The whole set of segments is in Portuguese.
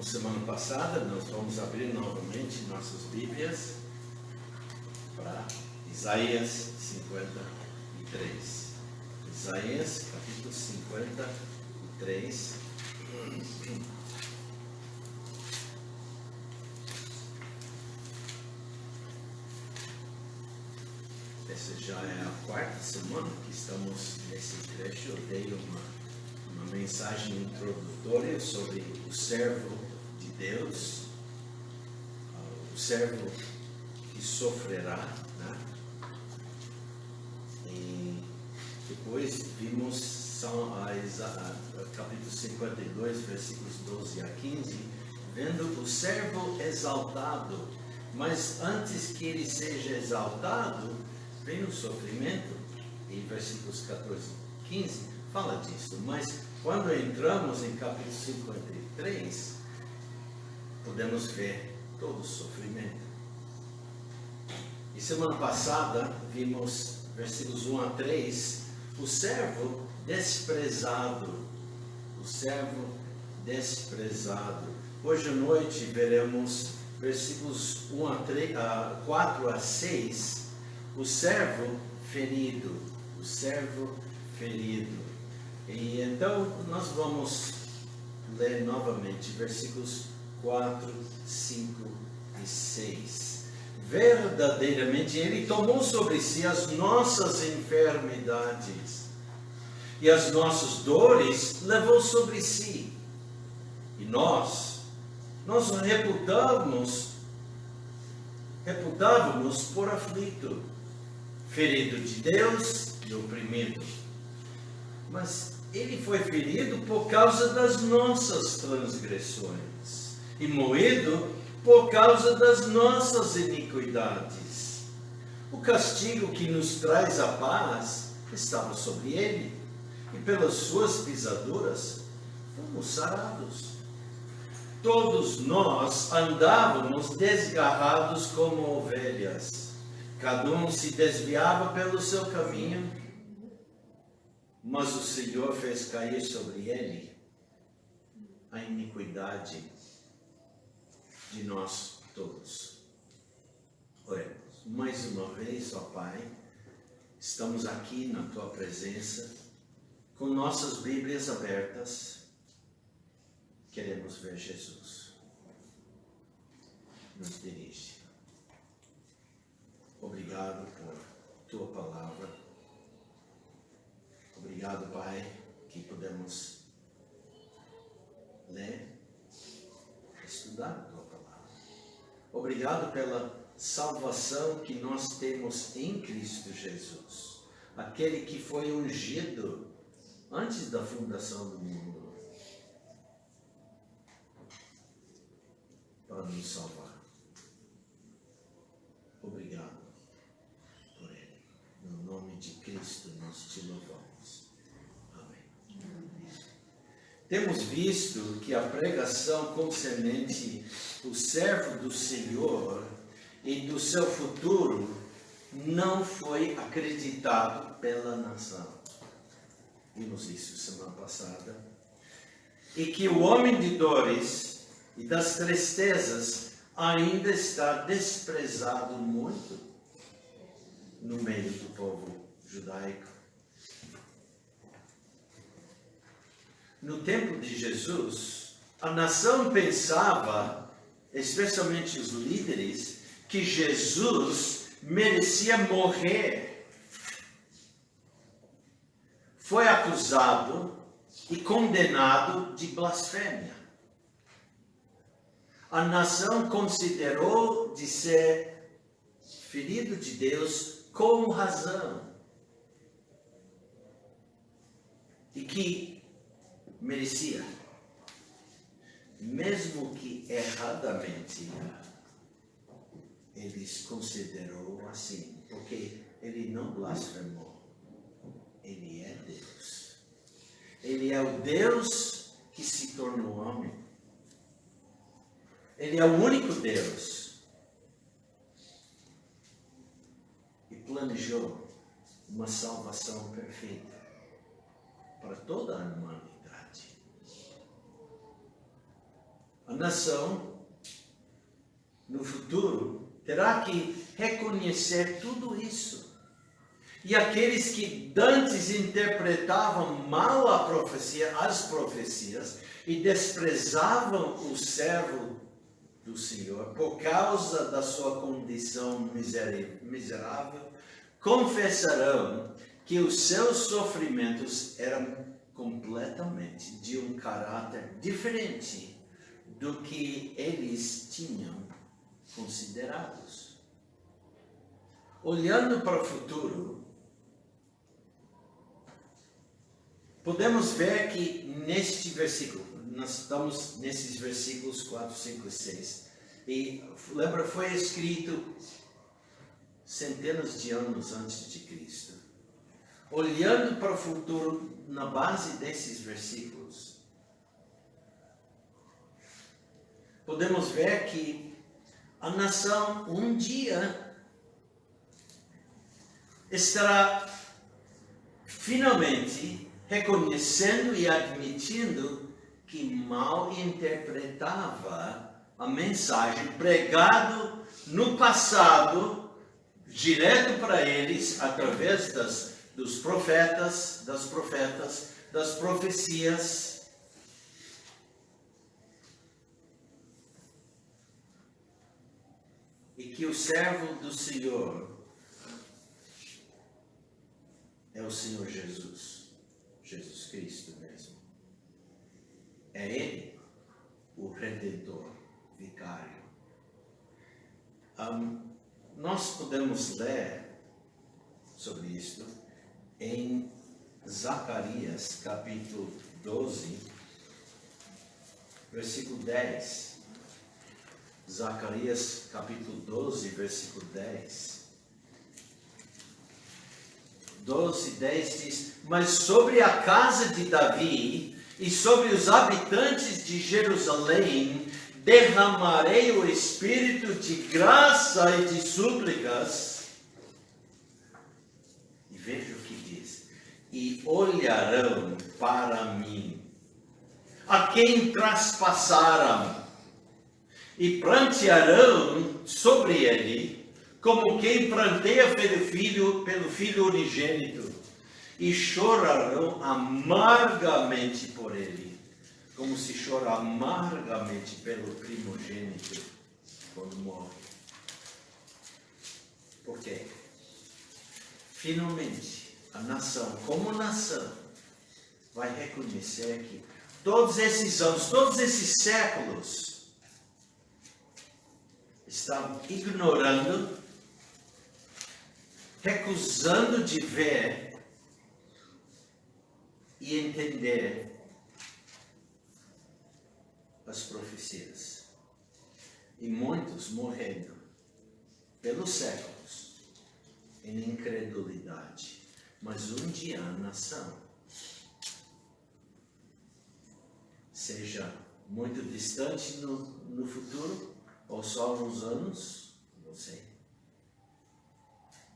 Como semana passada, nós vamos abrir novamente nossas Bíblias para Isaías 53. Isaías, capítulo 53. Essa já é a quarta semana que estamos nesse trecho. Eu dei uma mensagem introdutória sobre o servo de Deus, o servo que sofrerá, né? E depois vimos capítulo 52, versículos 12 a 15, vendo o servo exaltado, mas antes que ele seja exaltado, vem o sofrimento, e versículos 14 e 15 fala disso. Mas quando entramos em capítulo 53, podemos ver todo o sofrimento. E semana passada vimos versículos 1 a 3, o servo desprezado. O servo desprezado. Hoje à noite veremos versículos 4 a 6, o servo ferido. O servo ferido. E então nós vamos ler novamente versículos 4, 5 e 6. Verdadeiramente Ele tomou sobre si as nossas enfermidades e as nossas dores levou sobre si. E nós reputávamos por aflito, ferido de Deus e oprimido. Mas Ele foi ferido por causa das nossas transgressões e moído por causa das nossas iniquidades. O castigo que nos traz a paz estava sobre Ele, e pelas suas pisaduras fomos sarados. Todos nós andávamos desgarrados como ovelhas, cada um se desviava pelo seu caminho, mas o Senhor fez cair sobre ele a iniquidade de nós todos. Oremos. Mais uma vez, ó Pai, estamos aqui na Tua presença, com nossas Bíblias abertas. Queremos ver Jesus. Nos dirige. Obrigado por Tua palavra. Obrigado, Pai, que podemos ler, estudar a Tua palavra. Obrigado pela salvação que nós temos em Cristo Jesus, aquele que foi ungido antes da fundação do mundo para nos salvar. Obrigado por Ele. No nome de Cristo nós te louvamos. Amém. Temos visto que a pregação concernente o servo do Senhor e do seu futuro não foi acreditado pela nação. Vimos isso semana passada. E que o homem de dores e das tristezas ainda está desprezado muito no meio do povo judaico. No tempo de Jesus, a nação pensava, especialmente os líderes, que Jesus merecia morrer. Foi acusado e condenado de blasfêmia. A nação considerou de ser ferido de Deus com razão e que merecia, mesmo que erradamente, eles considerou assim, porque ele não blasfemou, ele é Deus. Ele é o Deus que se tornou homem. Ele é o único Deus. E planejou uma salvação perfeita para toda a humanidade. A nação, no futuro, terá que reconhecer tudo isso. E aqueles que antes interpretavam mal as profecias e desprezavam o servo do Senhor por causa da sua condição miserável, confessarão que os seus sofrimentos eram completamente de um caráter diferente do que eles tinham considerados. Olhando para o futuro, podemos ver que neste versículo, nós estamos nesses versículos 4, 5 e 6, e lembra, foi escrito centenas de anos antes de Cristo. Olhando para o futuro na base desses versículos, podemos ver que a nação um dia estará finalmente reconhecendo e admitindo que mal interpretava a mensagem pregada no passado, direto para eles, através dos profetas, das profecias. E que o servo do Senhor é o Senhor Jesus Cristo mesmo. É Ele o Redentor, Vicário. Nós podemos ler sobre isto em Zacarias, capítulo 12, versículo 10. Zacarias, capítulo 12, versículo 10. 12, 10 diz: mas sobre a casa de Davi e sobre os habitantes de Jerusalém derramarei o espírito de graça e de súplicas. E veja o que diz: e olharão para mim a quem traspassaram, e prantearão sobre ele, como quem pranteia pelo filho unigênito, e chorarão amargamente por ele, como se chora amargamente pelo primogênito quando morre. Por quê? Finalmente, a nação, como nação, vai reconhecer que todos esses anos, todos esses séculos, estavam ignorando, recusando de ver e entender as profecias. E muitos morrendo pelos séculos em incredulidade. Mas um dia a nação, seja muito distante no futuro, ou só uns anos, não sei.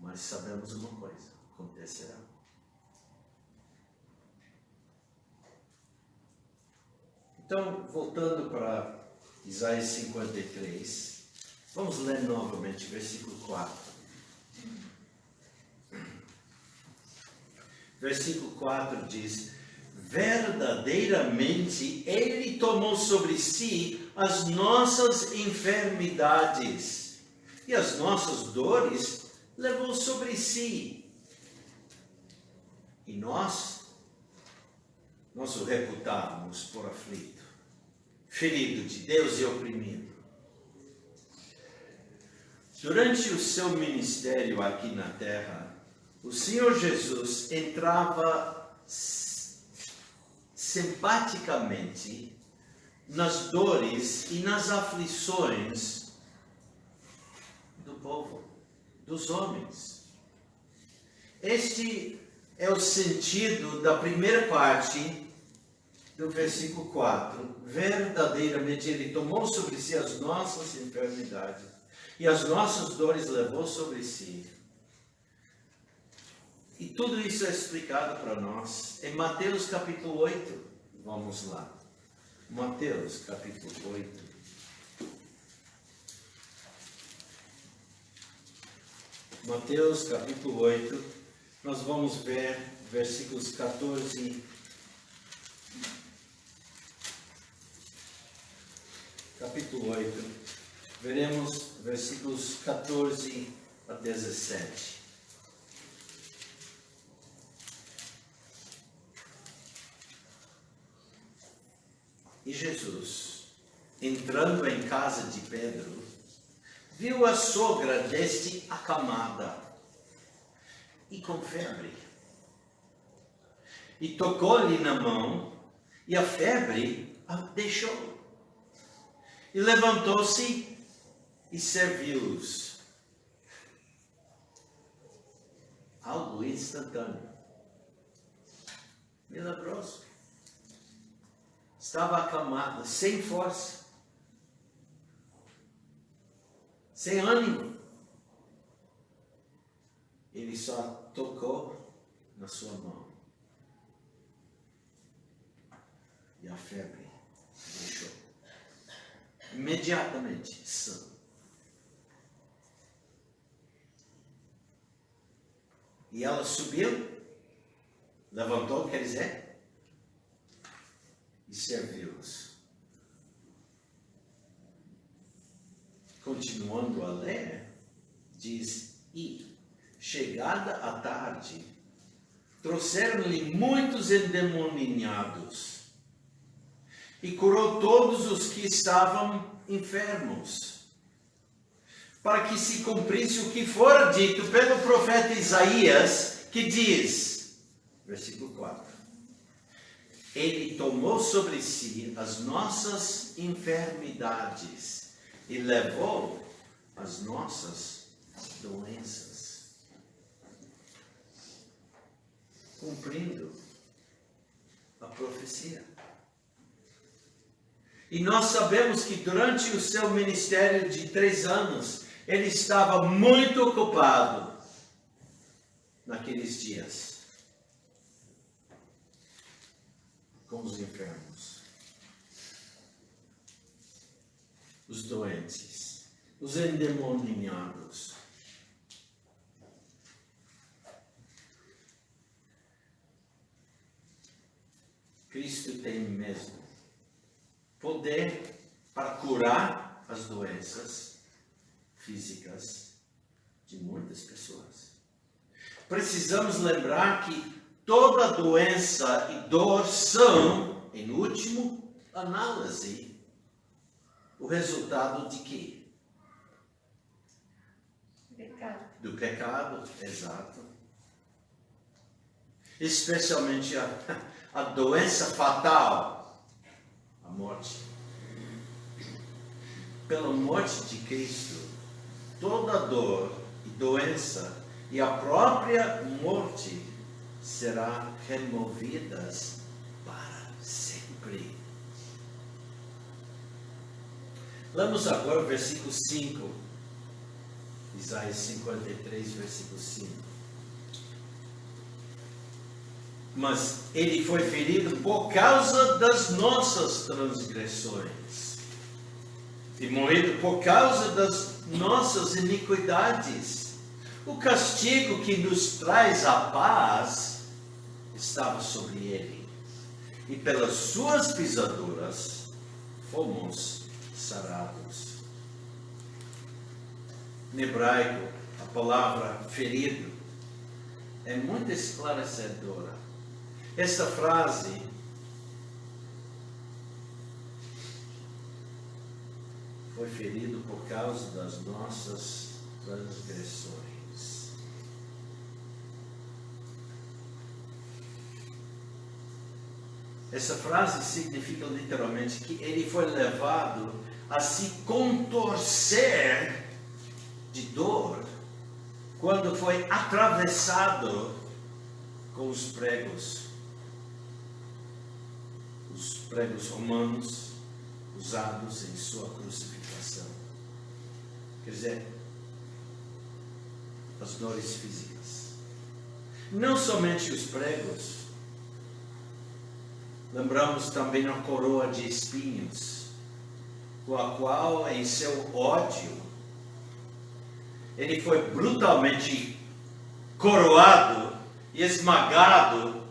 Mas sabemos uma coisa: acontecerá. Então, voltando para Isaías 53, vamos ler novamente versículo 4. Versículo 4 diz: verdadeiramente Ele tomou sobre si as nossas enfermidades e as nossas dores levou sobre si. E nós o reputávamos por aflito, ferido de Deus e oprimido. Durante o seu ministério aqui na terra, o Senhor Jesus entrava simpaticamente nas dores e nas aflições do povo, dos homens. Este é o sentido da primeira parte do versículo 4. Verdadeiramente Ele tomou sobre si as nossas enfermidades e as nossas dores levou sobre si. E tudo isso é explicado para nós em Mateus capítulo 8. Vamos lá. Mateus capítulo 8. Mateus capítulo 8, nós vamos ver versículos 14 capítulo 8, veremos versículos 14 a 17. E Jesus, entrando em casa de Pedro, viu a sogra deste acamada e com febre. E tocou-lhe na mão, e a febre a deixou. E levantou-se e serviu-os. Algo instantâneo. Milagroso. Estava acamada, sem força, sem ânimo. Ele só tocou na sua mão. E a febre deixou. Imediatamente sã. E ela subiu, levantou, quer dizer, e serviu-os. Continuando a ler, diz: e, chegada a tarde, trouxeram-lhe muitos endemoniados, e curou todos os que estavam enfermos, para que se cumprisse o que fora dito pelo profeta Isaías, que diz, versículo 4, Ele tomou sobre si as nossas enfermidades e levou as nossas doenças, cumprindo a profecia. E nós sabemos que durante o seu ministério de 3 anos, ele estava muito ocupado naqueles dias com os enfermos, os doentes, os endemoniados. Cristo tem mesmo poder para curar as doenças físicas de muitas pessoas. Precisamos lembrar que toda doença e dor são, em última análise, o resultado de quê? Pecado. Do pecado, exato. Especialmente a doença fatal, a morte. Pela morte de Cristo, toda dor e doença e a própria morte será removidas para sempre. Lemos agora o versículo 5, Isaías 53, versículo 5. Mas ele foi ferido por causa das nossas transgressões e moído por causa das nossas iniquidades. O castigo que nos traz a paz estava sobre ele, e pelas suas pisaduras fomos sarados. Em hebraico, a palavra ferido é muito esclarecedora. Esta frase foi ferido por causa das nossas transgressões. Essa frase significa literalmente que ele foi levado a se contorcer de dor quando foi atravessado com os pregos romanos usados em sua crucificação. Quer dizer, as dores físicas. Não somente os pregos. Lembramos também a coroa de espinhos, com a qual, em seu ódio, ele foi brutalmente coroado e esmagado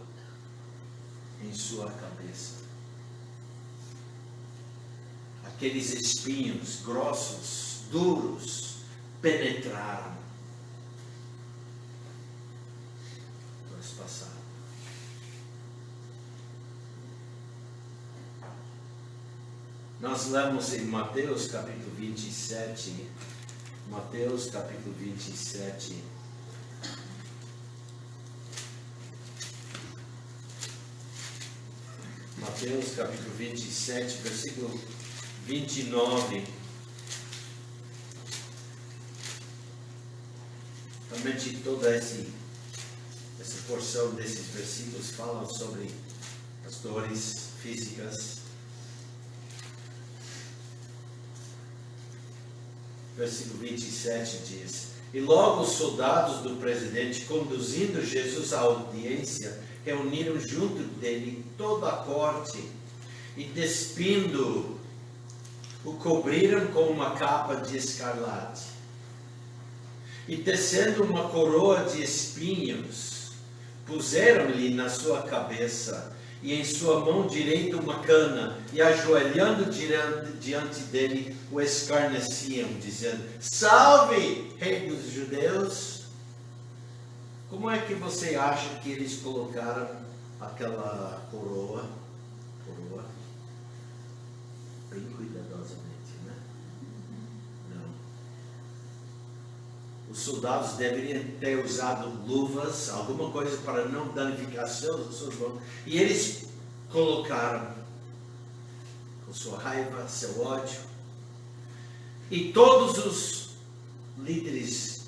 em sua cabeça. Aqueles espinhos grossos, duros, penetraram. Passado. Nós lemos em Mateus capítulo 27, Mateus capítulo 27, Mateus capítulo 27, versículo 29. Realmente toda essa porção desses versículos falam sobre as dores físicas. Versículo 27 diz: E logo os soldados do presidente, conduzindo Jesus à audiência, reuniram junto dele toda a corte e, despindo-o, o cobriram com uma capa de escarlate. E tecendo uma coroa de espinhos, puseram-lhe na sua cabeça, e em sua mão direita uma cana, e ajoelhando diante dele, o escarneciam, dizendo: Salve, Rei dos Judeus! Como é que você acha que eles colocaram aquela coroa? Bem cuidadosamente, né? Não. Os soldados deveriam ter usado luvas, alguma coisa para não danificar seus mãos. E eles colocaram com sua raiva, seu ódio. E todos os líderes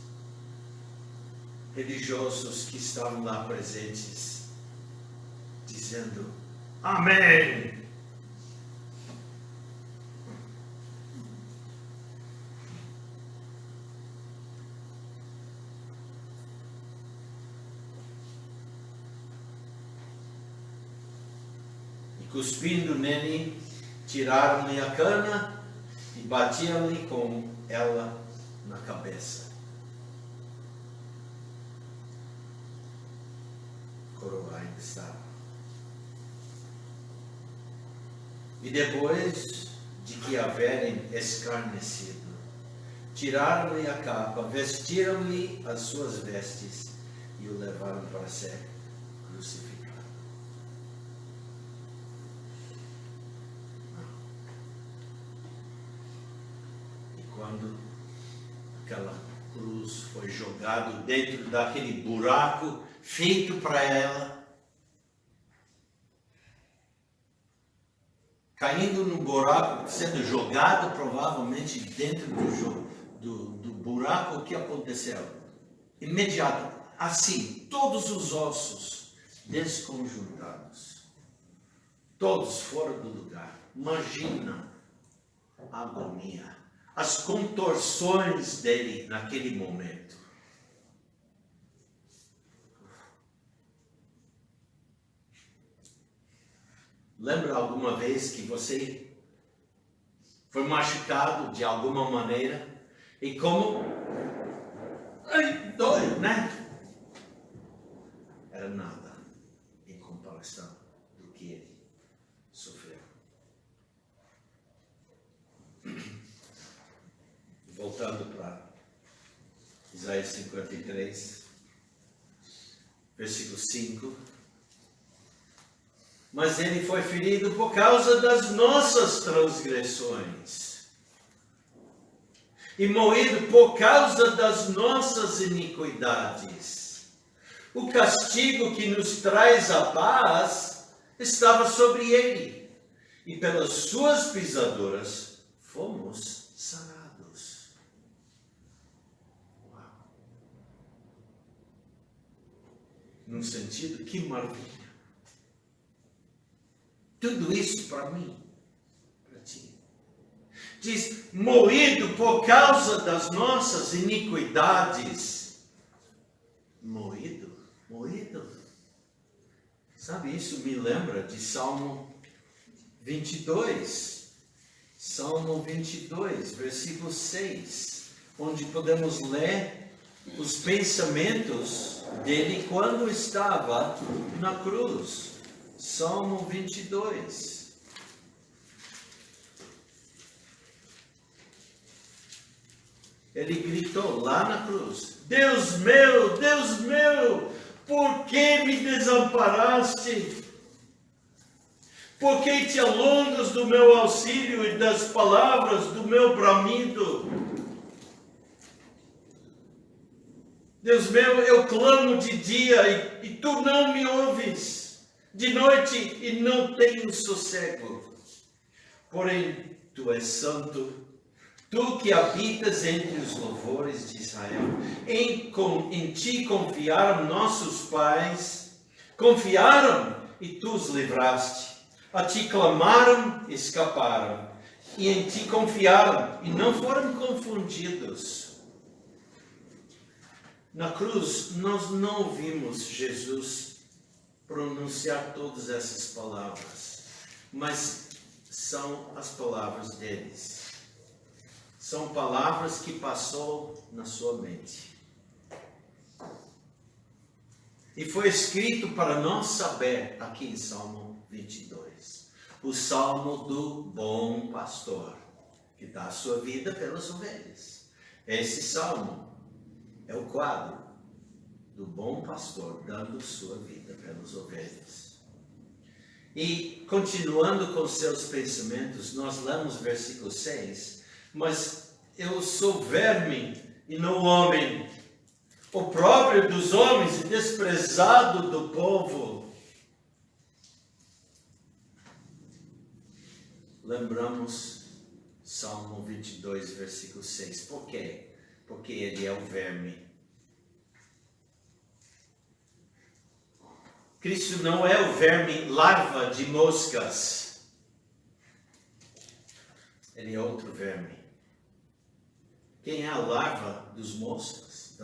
religiosos que estavam lá presentes, dizendo: Amém! Cuspindo nele, tiraram-lhe a cana e batiam-lhe com ela na cabeça. Coroa ainda estava. E depois de que haverem escarnecido, tiraram-lhe a capa, vestiram-lhe as suas vestes e o levaram para ser crucificado. Quando aquela cruz foi jogada dentro daquele buraco feito para ela, caindo no buraco, sendo jogado provavelmente dentro do buraco, o que aconteceu? Imediato, assim, todos os ossos desconjuntados, todos fora do lugar. Imagina a agonia, as contorções dele naquele momento. Lembra alguma vez que você foi machucado de alguma maneira e como dói, né? Era nada em comparação do que ele sofreu. Voltando para Isaías 53, versículo 5. Mas ele foi ferido por causa das nossas transgressões e moído por causa das nossas iniquidades. O castigo que nos traz a paz estava sobre ele, e pelas suas pisaduras fomos sarados. Num sentido, que maravilha. Tudo isso para mim, para ti. Diz, moído por causa das nossas iniquidades. Moído. Sabe, isso me lembra de Salmo 22. Salmo 22, versículo 6. onde podemos ler os pensamentos dele quando estava na cruz. Salmo 22. Ele gritou lá na cruz: Deus meu, por que me desamparaste? Por que te alongas do meu auxílio e das palavras do meu bramido? Deus meu, eu clamo de dia e tu não me ouves, de noite e não tenho sossego. Porém, tu és santo, tu que habitas entre os louvores de Israel. Em ti confiaram nossos pais, confiaram e tu os livraste. A ti clamaram, escaparam, e em ti confiaram e não foram confundidos. Na cruz, nós não ouvimos Jesus pronunciar todas essas palavras, mas são as palavras deles. São palavras que passou na sua mente. E foi escrito para nós saber aqui em Salmo 22. O Salmo do bom pastor, que dá a sua vida pelas ovelhas. Esse Salmo é o quadro do bom pastor dando sua vida pelas ovelhas. E continuando com seus pensamentos, nós lemos versículo 6. Mas eu sou verme e não homem, opróbrio dos homens e desprezado do povo. Lembramos Salmo 22, versículo 6. Por quê? Porque ele é o verme. Cristo não é o verme larva de moscas. Ele é outro verme. Quem é a larva das moscas?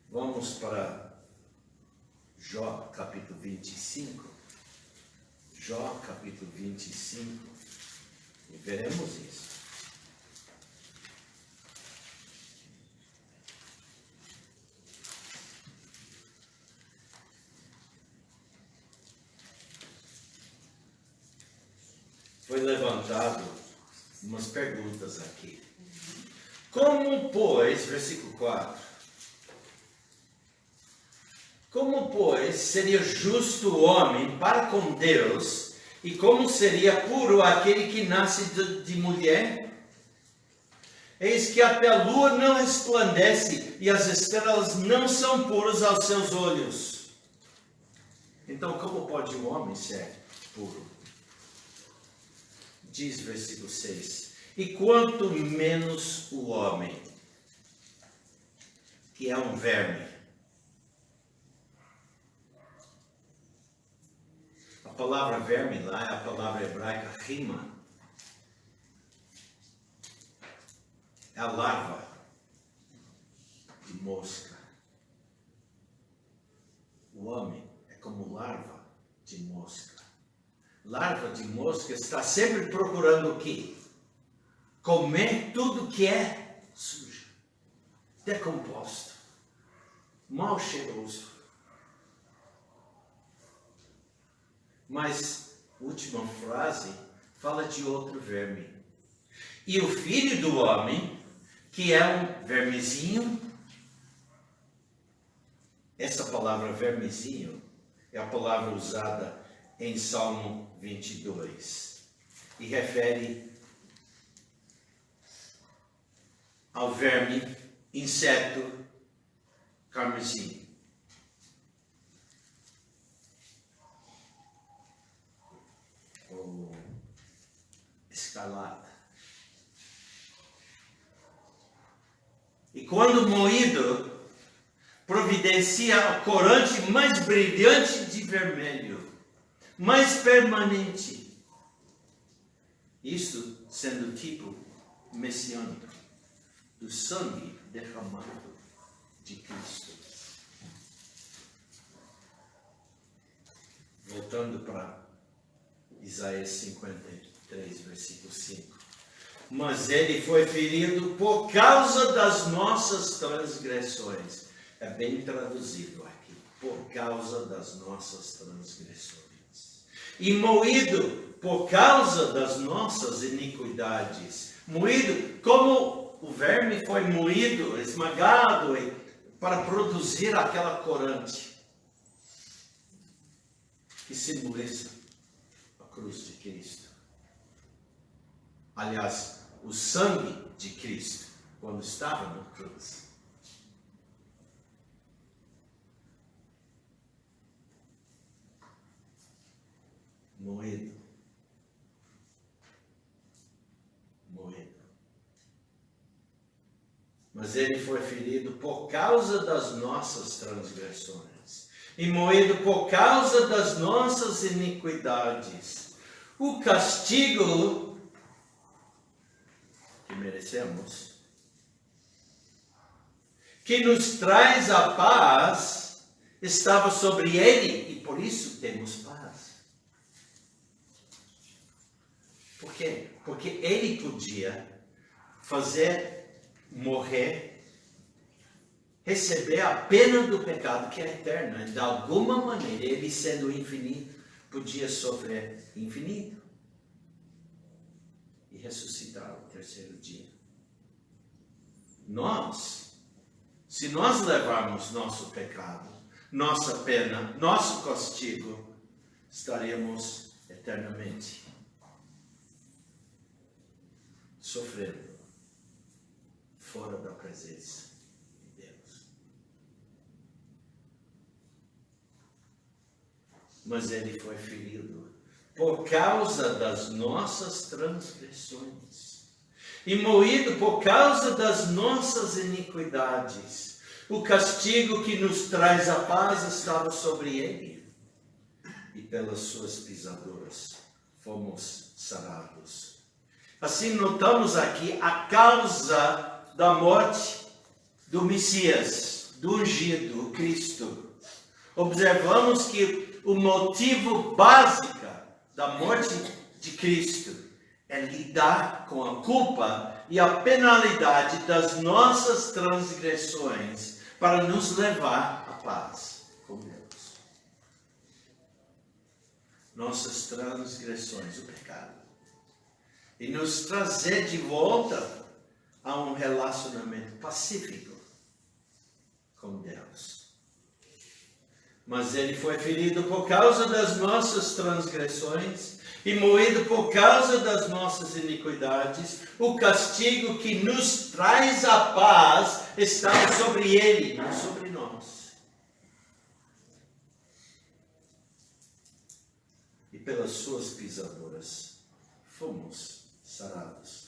Vamos para Jó, capítulo 25. Jó, capítulo 25. E veremos isso. Foi levantado umas perguntas aqui. Como, pois, versículo 4. Como, pois, seria justo o homem para com Deus, e como seria puro aquele que nasce de mulher? Eis que até a lua não resplandece, e as estrelas não são puras aos seus olhos. Então, como pode o homem ser puro? Diz versículo 6, e quanto menos o homem, que é um verme. A palavra verme lá é a palavra hebraica rima. É a larva de mosca. O homem é como larva de mosca. Larva de mosca está sempre procurando o quê? Comer tudo que é sujo, decomposto, mal cheiroso. Mas a última frase fala de outro verme. E o filho do homem, que é um vermezinho. Essa palavra vermezinho é a palavra usada em Salmo 22 e refere ao verme, inseto, carmesim. Ou escarlata. E quando moído, providencia a corante mais brilhante de vermelho, mais permanente. Isto sendo tipo messiânico do sangue derramado de Cristo. Voltando para Isaías 53, versículo 5. mas ele foi ferido por causa das nossas transgressões. É bem traduzido aqui. Por causa das nossas transgressões. E moído por causa das nossas iniquidades. Moído como o verme foi moído, esmagado, para produzir aquela corante que simboliza a cruz de Cristo. Aliás, o sangue de Cristo, quando estava na cruz. Moído. Mas ele foi ferido por causa das nossas transgressões e moído por causa das nossas iniquidades. O castigo que merecemos, que nos traz a paz, estava sobre ele e por isso temos paz. Por quê? Porque ele podia morrer, receber a pena do pecado que é eterna. De alguma maneira, ele sendo infinito, podia sofrer infinito e ressuscitar ao terceiro dia. Se nós levarmos nosso pecado, nossa pena, nosso castigo, estaremos eternamente sofrendo fora da presença de Deus. Mas ele foi ferido por causa das nossas transgressões e moído por causa das nossas iniquidades. O castigo que nos traz a paz estava sobre ele, e pelas suas pisaduras fomos sarados. Assim notamos aqui a causa da morte do Messias, do ungido, o Cristo. Observamos que o motivo básico da morte de Cristo é lidar com a culpa e a penalidade das nossas transgressões para nos levar à paz com Deus. Nossas transgressões, o pecado. E nos trazer de volta a um relacionamento pacífico com Deus. Mas ele foi ferido por causa das nossas transgressões e moído por causa das nossas iniquidades. O castigo que nos traz a paz estava sobre ele, não sobre nós. E pelas suas pisaduras fomos sarados.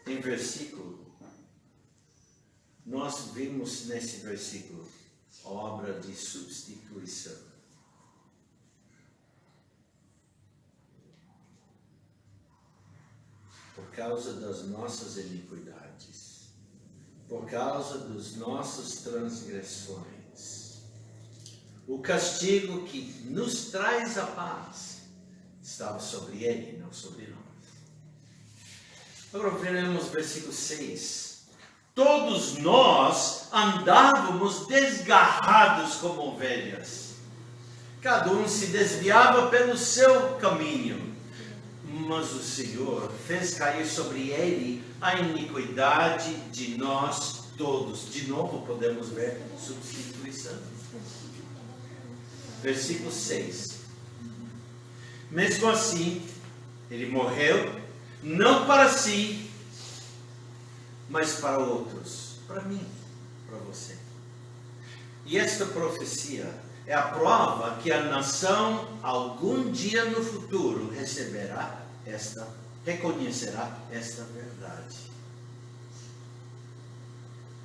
Em versículo, nós vimos nesse versículo a obra de substituição. Por causa das nossas iniquidades, por causa das nossas transgressões, o castigo que nos traz a paz estava sobre ele, não sobre nós. Agora veremos versículo 6. Todos nós andávamos desgarrados como ovelhas. Cada um se desviava pelo seu caminho. Mas o Senhor fez cair sobre ele a iniquidade de nós todos. De novo podemos ver substituição. Versículo 6. Mesmo assim, ele morreu, não para si, mas para outros, para mim, para você. E esta profecia é a prova que a nação, algum dia no futuro, reconhecerá esta verdade.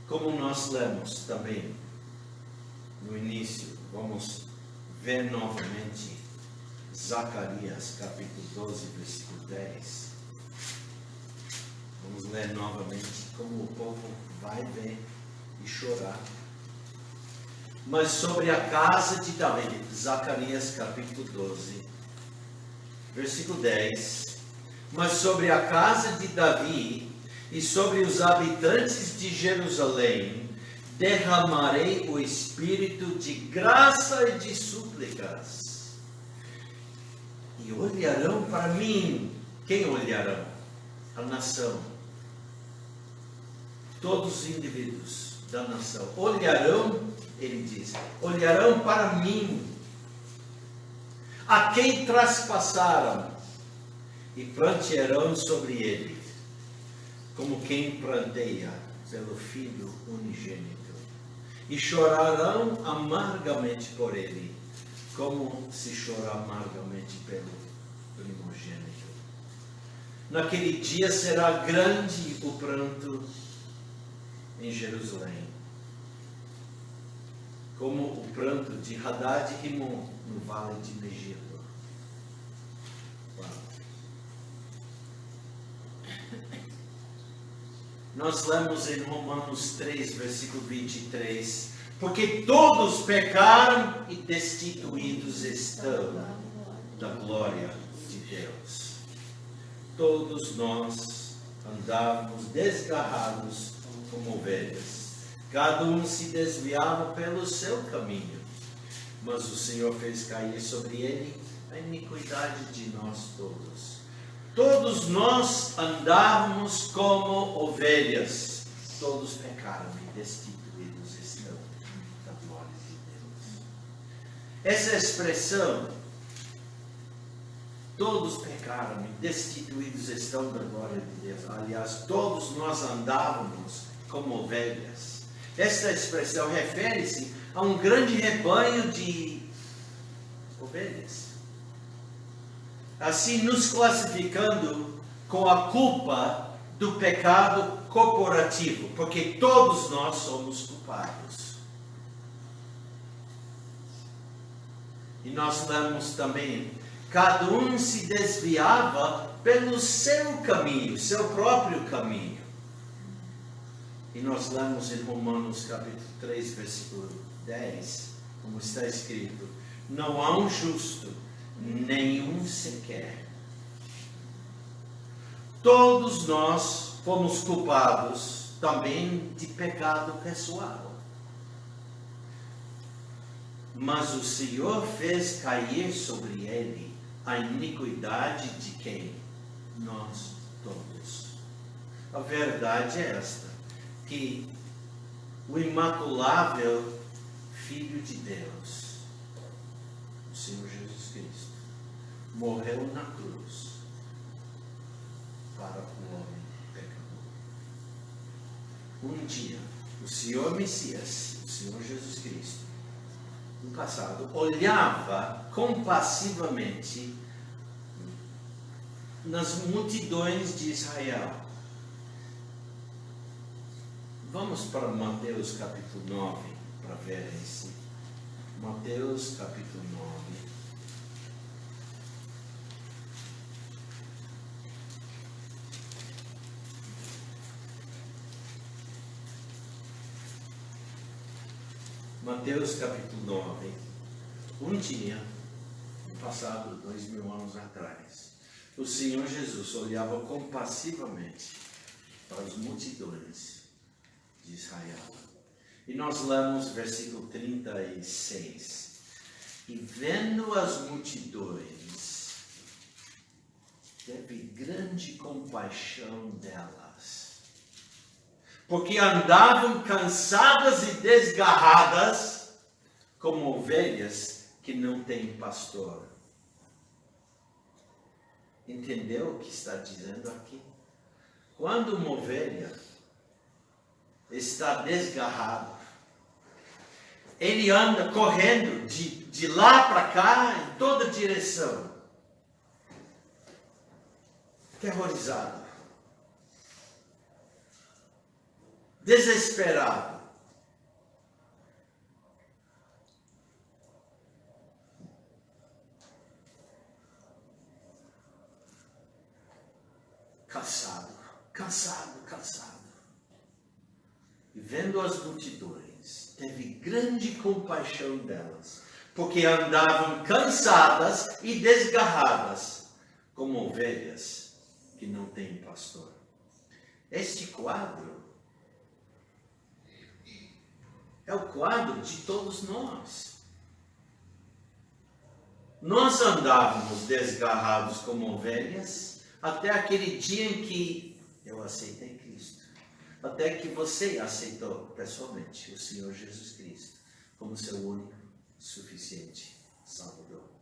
Como nós lemos também no início, vamos ver novamente Zacarias capítulo 12, versículo 10. Vamos ler novamente como o povo vai ver e chorar. Mas sobre a casa de Davi, Zacarias capítulo 12, Versículo 10. Mas sobre a casa de Davi e sobre os habitantes de Jerusalém derramarei o espírito de graça e de súplicas. E olharão para mim. Quem olharão? A nação. Todos os indivíduos da nação. Olharão, ele diz, olharão para mim. A quem traspassaram. E prantearão sobre ele. Como quem pranteia pelo Filho unigênito. E chorarão amargamente por ele. Como se chora amargamente pelo primogênito. Naquele dia será grande o pranto em Jerusalém, como o pranto de Hadad e Rimon no vale de Megiddo. Nós lemos em Romanos 3, versículo 23, porque todos pecaram e destituídos estão da glória de Deus. Todos nós andávamos desgarrados como ovelhas. Cada um se desviava pelo seu caminho. Mas o Senhor fez cair sobre ele a iniquidade de nós todos. Todos nós andávamos como ovelhas. Todos pecaram e destituídos estão da glória de Deus. Essa expressão, todos pecaram e destituídos estão da glória de Deus. Aliás, todos nós andávamos como ovelhas. Esta expressão refere-se a um grande rebanho de ovelhas. Assim, nos classificando com a culpa do pecado corporativo, porque todos nós somos culpados. E nós lemos também, cada um se desviava pelo seu caminho, seu próprio caminho. E nós lemos em Romanos capítulo 3, versículo 10, como está escrito, não há um justo, nenhum sequer. Todos nós fomos culpados também de pecado pessoal. Mas o Senhor fez cair sobre ele a iniquidade de quem? Nós todos. A verdade é esta, que o imaculável Filho de Deus, o Senhor Jesus Cristo, morreu na cruz para o homem pecador. Um dia, o Senhor Messias, o Senhor Jesus Cristo, no passado, olhava compassivamente nas multidões de Israel. Vamos para Mateus capítulo 9, para ver esse. Mateus capítulo 9. Mateus capítulo 9. Um dia, no passado, 2000 anos atrás, o Senhor Jesus olhava compassivamente para as multidões de Israel. E nós lemos versículo 36. E vendo as multidões, teve grande compaixão delas, porque andavam cansadas e desgarradas, como ovelhas que não têm pastor. Entendeu o que está dizendo aqui? Quando uma ovelha está desgarrado, ele anda correndo de lá para cá, em toda direção, terrorizado, desesperado. Cansado. E vendo as multidões, teve grande compaixão delas, porque andavam cansadas e desgarradas, como ovelhas que não têm pastor. Este quadro é o quadro de todos nós. Nós andávamos desgarrados como ovelhas até aquele dia em que eu aceitei Cristo. Até que você aceitou pessoalmente o Senhor Jesus Cristo como seu único, suficiente Salvador.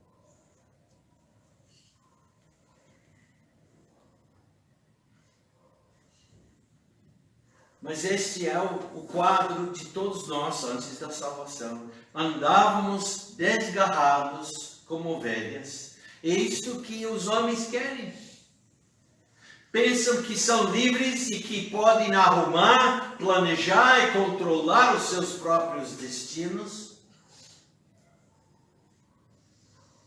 Mas este é o quadro de todos nós antes da salvação. Andávamos desgarrados como ovelhas. É isto que os homens querem. Pensam que são livres e que podem arrumar, planejar e controlar os seus próprios destinos.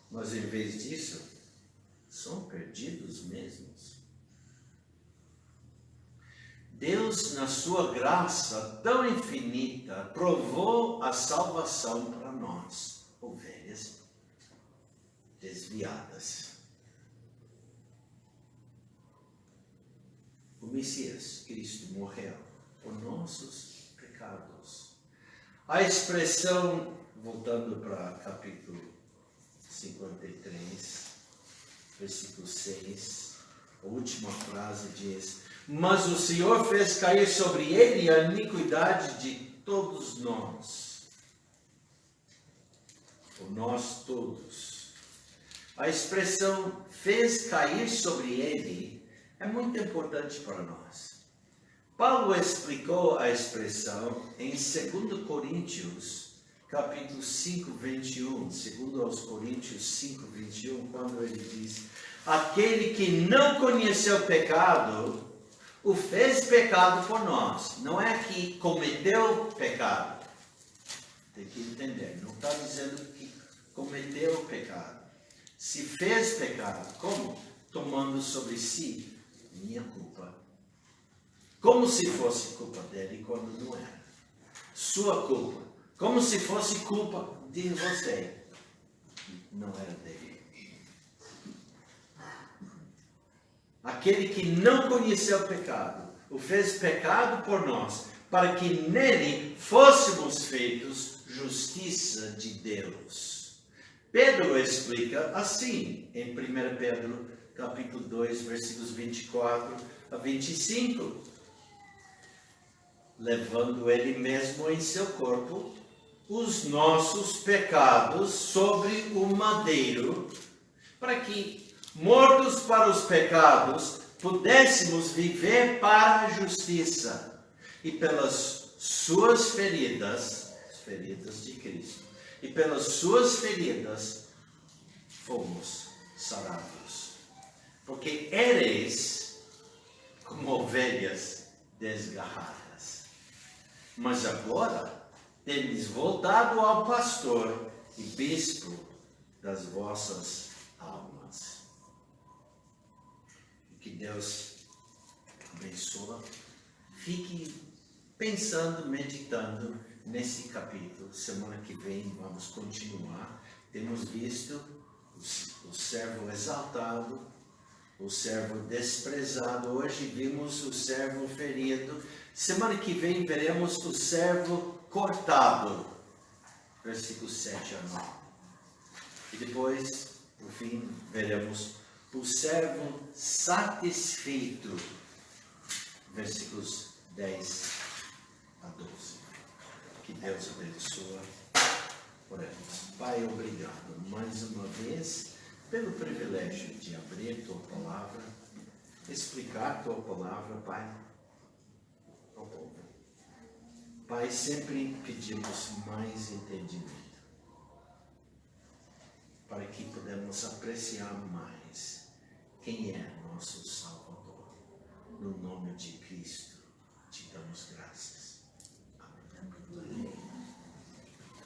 Mas em vez disso, são perdidos mesmos. Deus, na sua graça tão infinita, provou a salvação para nós, ovelhas desviadas. O Messias, Cristo, morreu por nossos pecados. A expressão, voltando para capítulo 53, versículo 6, a última frase diz: mas o Senhor fez cair sobre ele a iniquidade de todos nós. Por nós todos. A expressão fez cair sobre ele é muito importante para nós. Paulo explicou a expressão em 2 Coríntios, capítulo 5, 21. 2 Coríntios 5, 21, quando ele diz: aquele que não conheceu pecado, o fez pecado por nós. Não é que cometeu pecado. Tem que entender. Não está dizendo que cometeu pecado. Se fez pecado, como? Tomando sobre si minha culpa. Como se fosse culpa dele quando não era. Sua culpa. Como se fosse culpa de você. Não era dele. Aquele que não conheceu o pecado, o fez pecado por nós, para que nele fôssemos feitos justiça de Deus. Pedro explica assim, em 1 Pedro, capítulo 2, versículos 24 a 25. Levando ele mesmo em seu corpo os nossos pecados sobre o madeiro, para que, mortos para os pecados, pudéssemos viver para a justiça. E pelas suas feridas, as feridas de Cristo, e pelas suas feridas, fomos sarados. Porque ereis como ovelhas desgarradas. Mas agora, tendes voltado ao pastor e bispo das vossas almas. Que Deus abençoe. Fique pensando, meditando nesse capítulo. Semana que vem vamos continuar. Temos visto o servo exaltado, o servo desprezado. Hoje vimos o servo ferido. Semana que vem veremos o servo cortado. Versículos 7 a 9. E depois, por fim, veremos o servo satisfeito, versículos 10 a 12. Que Deus abençoe. Oremos. Pai, obrigado mais uma vez pelo privilégio de abrir Tua Palavra, explicar Tua Palavra, Pai, ao povo. Pai, sempre pedimos mais entendimento, para que podemos apreciar mais quem é nosso Salvador. No nome de Cristo, te damos graças. Amém.